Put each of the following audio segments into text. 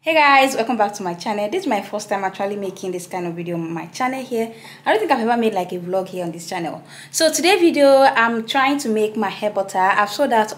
Hey guys, welcome back to my channel. This is my first time actually making this kind of video on my channel here. I don't think I've ever made like a vlog here on this channel. So today's video, I'm trying to make my hair butter. I've sold out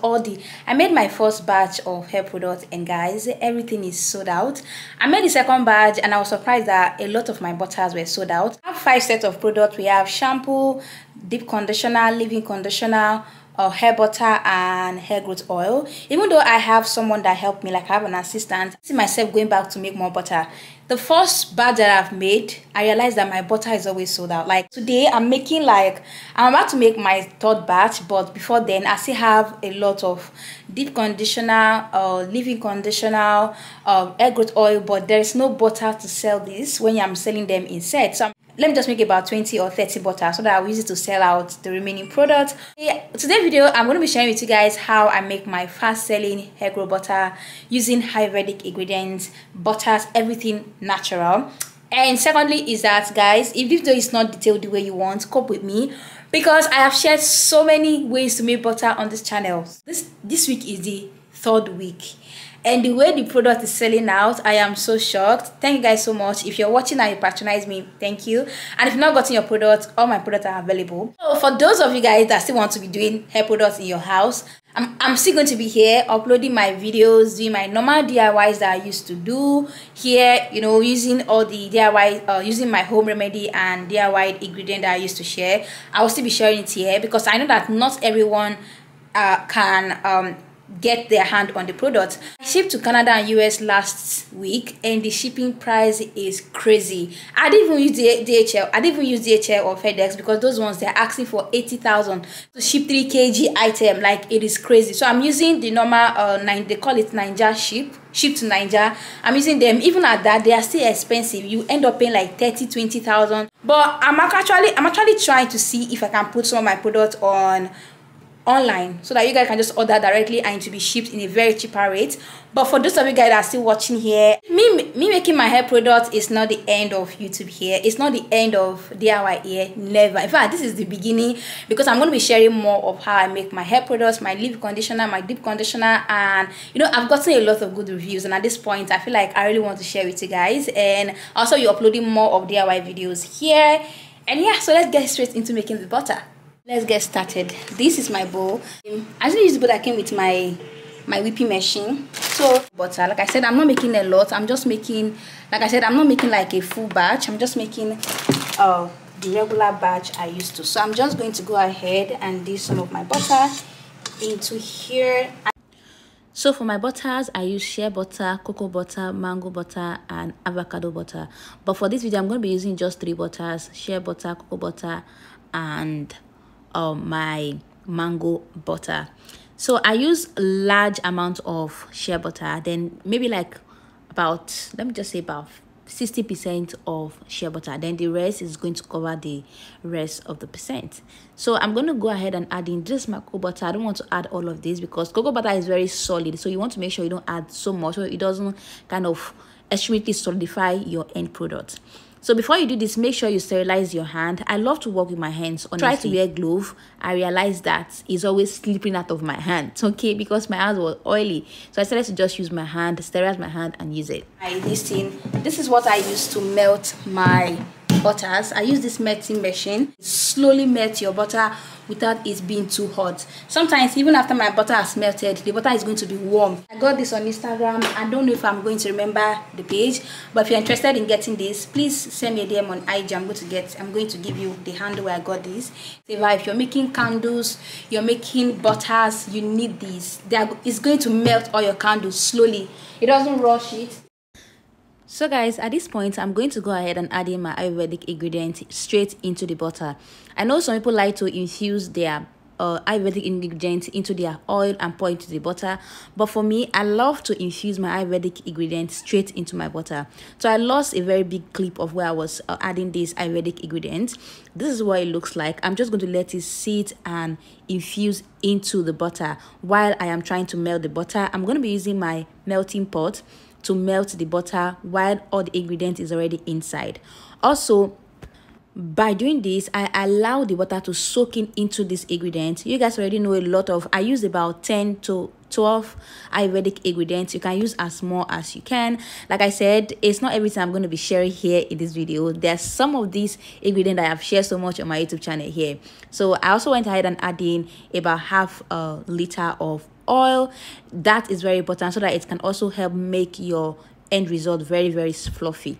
I made my first batch of hair products, and guys, everything is sold out. I made the second batch and I was surprised that a lot of my butters were sold out. I have 5 sets of products. We have shampoo, deep conditioner, leave-in conditioner, hair butter and hair growth oil. Even though I have someone that helped me, like I have an assistant, I see myself going back to make more butter. The first batch that I've made, I realized that my butter is always sold out. Like today I'm about to make my third batch, but before then I still have a lot of deep conditioner, leave-in conditioner, hair growth oil, but there is no butter to sell this when I'm selling them in sets. So let me just make about 20 or 30 butter so that I'll use it to sell out the remaining products. Today's video, I'm going to be sharing with you guys how I make my fast selling hair growth butter using Ayurvedic ingredients, butters, everything natural. And secondly is that, guys, if this video is not detailed the way you want, cope with me, because I have shared so many ways to make butter on this channel. This week is the 3rd week. And the way the product is selling out, I am so shocked. Thank you guys so much. If you're watching and you patronize me, thank you. And if you've not gotten your product, all my products are available. So for those of you guys that still want to be doing hair products in your house, I'm still going to be here uploading my videos, doing my normal DIYs that I used to do here, you know, using all the DIY, using my home remedy and DIY ingredient that I used to share. I will still be sharing it here because I know that not everyone can get their hand on the product. I shipped to Canada and US last week, and the shipping price is crazy. I didn't even use DHL. I didn't even use DHL or FedEx because those ones, they're asking for 80,000 to ship 3 kg item. Like, it is crazy. So I'm using the normal they call it Ninja ship to Ninja. I'm using them. Even at that, they are still expensive. You end up paying like 30-20,000. But I'm actually trying to see if I can put some of my products online so that you guys can just order directly and to be shipped in a very cheaper rate. But for those of you guys that are still watching here, me making my hair product is not the end of YouTube here. It's not the end of DIY here. Never. In fact, this is the beginning, because I'm going to be sharing more of how I make my hair products, my leave conditioner, my deep conditioner, and you know, I've gotten a lot of good reviews, and at this point I feel like I really want to share with you guys. And also, you're uploading more of DIY videos here. And yeah, so let's get straight into making the butter. Let's get started. This is my bowl. I actually use the bowl that came with my whipping machine. So butter, like I said, I'm not making a lot. I'm just making, like I said, I'm not making like a full batch. I'm just making the regular batch I used to. So I'm just going to go ahead and do some of my butter into here. So for my butters, I use shea butter, cocoa butter, mango butter, and avocado butter. But for this video, I'm going to be using just 3 butters: shea butter, cocoa butter, and my mango butter. So I use a large amount of shea butter, then maybe like about, let me just say about 60% of shea butter, then the rest is going to cover the rest of the percent. So I'm going to go ahead and add in just my cocoa butter. I don't want to add all of this because cocoa butter is very solid, so you want to make sure you don't add so much so it doesn't kind of extremely solidify your end product. So before you do this, make sure you sterilize your hand. I love to work with my hands. Honestly. Try to wear glove. I realized that it's always slipping out of my hand, okay, because my hands were oily. So I decided to just use my hand, sterilize my hand, and use it. This is what I use to melt my butters. I use this melting machine. Slowly melt your butter without it being too hot. Sometimes even after my butter has melted, the butter is going to be warm. I got this on Instagram. I don't know if I'm going to remember the page, but if you're interested in getting this, please send me a DM on IG. I'm going to give you the handle where I got this. If you're making candles, you're making butters, you need these. It's going to melt all your candles slowly. It doesn't rush it. So guys, at this point, I'm going to go ahead and add in my Ayurvedic ingredient straight into the butter. I know some people like to infuse their Ayurvedic ingredients into their oil and pour into the butter, but for me, I love to infuse my Ayurvedic ingredients straight into my butter. So I lost a very big clip of where I was adding these Ayurvedic ingredients. This is what it looks like. I'm just going to let it sit and infuse into the butter while I am trying to melt the butter. I'm going to be using my melting pot to melt the butter while all the ingredient is already inside. Also, By doing this, I allow the water to soak in into this ingredient. You guys already know a lot of, I use about 10 to 12 Ayurvedic ingredients. You can use as more as you can. Like I said, it's not everything I'm going to be sharing here in this video. There's some of these ingredients I have shared so much on my YouTube channel here. So I also went ahead and add in about half a liter of oil. That is very important so that it can also help make your end result very, very fluffy.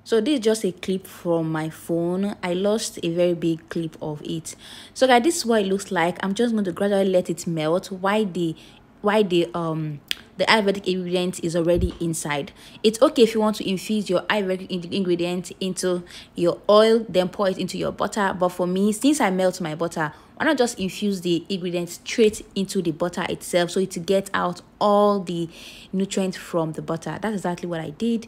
So this is just a clip from my phone. I lost a very big clip of it. So guys, this is what it looks like. I'm just going to gradually let it melt while the Ayurvedic ingredient is already inside. It's okay if you want to infuse your Ayurvedic ingredient into your oil, then pour it into your butter. But for me, since I melt my butter, why not just infuse the ingredients straight into the butter itself so it gets out all the nutrients from the butter. That's exactly what I did.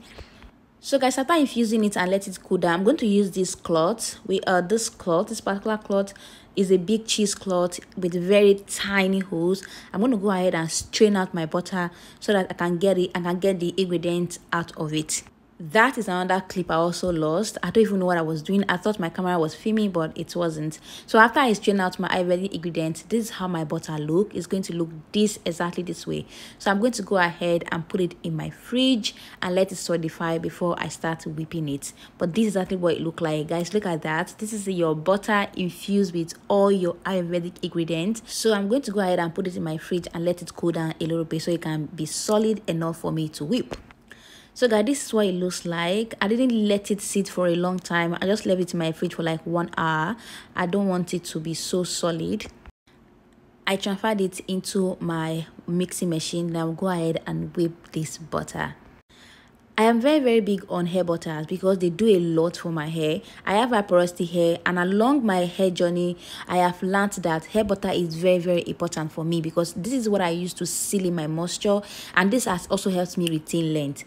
So guys, after infusing it and let it cool down, I'm going to use this cloth. This particular cloth is a big cheesecloth with very tiny holes. I'm going to go ahead and strain out my butter so that I can get the ingredients out of it. That is another clip I also lost. I don't even know what I was doing. I thought my camera was filming, but it wasn't. So after I strain out my Ayurvedic ingredients, this is how my butter look. It's going to look exactly this way. So I'm going to go ahead and put it in my fridge and let it solidify before I start whipping it. But this is exactly what it look like, guys. Look at that. This is your butter infused with all your Ayurvedic ingredients. So I'm going to go ahead and put it in my fridge and let it cool down a little bit so it can be solid enough for me to whip. So guys, this is what it looks like. I didn't let it sit for a long time. I just left it in my fridge for like 1 hour. I don't want it to be so solid. I transferred it into my mixing machine. Now go ahead and whip this butter. I am very, very big on hair butters because they do a lot for my hair. I have high porosity hair, and along my hair journey, I have learned that hair butter is very, very important for me because this is what I use to seal in my moisture, and this has also helped me retain length.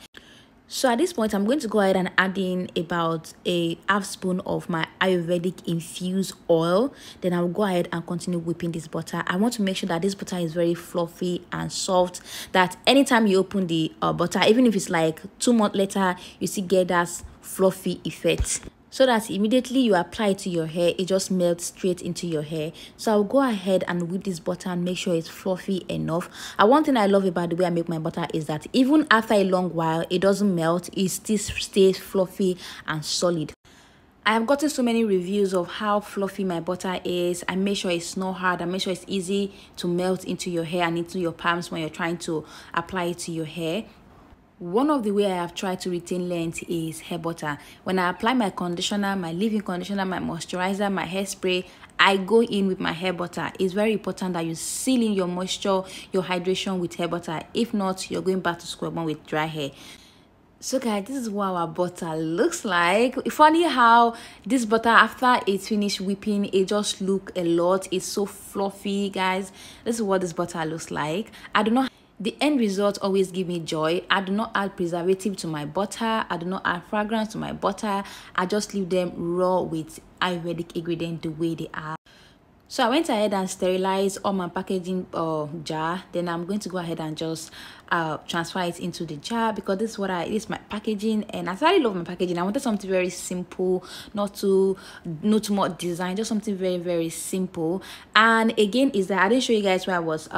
So at this point, I'm going to go ahead and add in about a half spoon of my Ayurvedic infused oil. Then I'll go ahead and continue whipping this butter. I want to make sure that this butter is very fluffy and soft, that anytime you open the butter, even if it's like 2 months later, you still get that fluffy effect. So that immediately you apply it to your hair, it just melts straight into your hair. So I'll go ahead and whip this butter and make sure it's fluffy enough. And one thing I love about the way I make my butter is that even after a long while, it doesn't melt. It still stays fluffy and solid. I have gotten so many reviews of how fluffy my butter is. I make sure it's not hard. I make sure it's easy to melt into your hair and into your palms when you're trying to apply it to your hair. One of the way I have tried to retain length is hair butter. When I apply my conditioner, my leave-in conditioner, my moisturizer, my hairspray, I go in with my hair butter. It's very important that you seal in your moisture, your hydration with hair butter. If not, you're going back to square one with dry hair. So guys, this is what our butter looks like. Funny how this butter, after it's finished whipping, it just look a lot. It's so fluffy, guys. This is what this butter looks like. I do not. The end result always give me joy. I do not add preservative to my butter. I do not add fragrance to my butter. I just leave them raw with Ayurvedic ingredients the way they are. So I went ahead and sterilized all my packaging jar. Then I'm going to go ahead and just transfer it into the jar because this is my packaging, and I really love my packaging. I wanted something very simple, not too much design, just something very, very simple. And again, is that I didn't show you guys where I was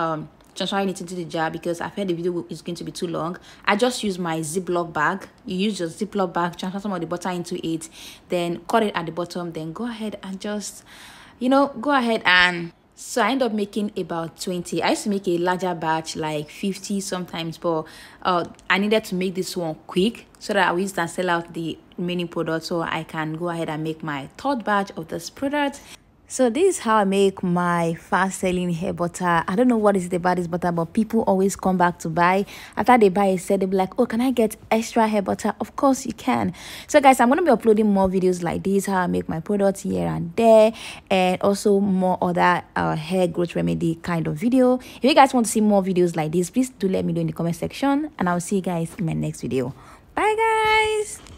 transferring it into the jar because I felt the video is going to be too long. I just use my Ziploc bag. You use your Ziploc bag, transfer some of the butter into it, then cut it at the bottom, then go ahead and just, so I end up making about 20. I used to make a larger batch, like 50 sometimes, but I needed to make this one quick so that I will use and sell out the remaining product so I can go ahead and make my third batch of this product. So this is how I make my fast selling hair butter. I don't know what is it about this butter, but people always come back to buy. After they buy it, they'll be like, oh, can I get extra hair butter? Of course you can. So guys, I'm going to be uploading more videos like this, how I make my products here and there, and also more other hair growth remedy kind of video. If you guys want to see more videos like this, please do let me know in the comment section, and I'll see you guys in my next video. Bye guys.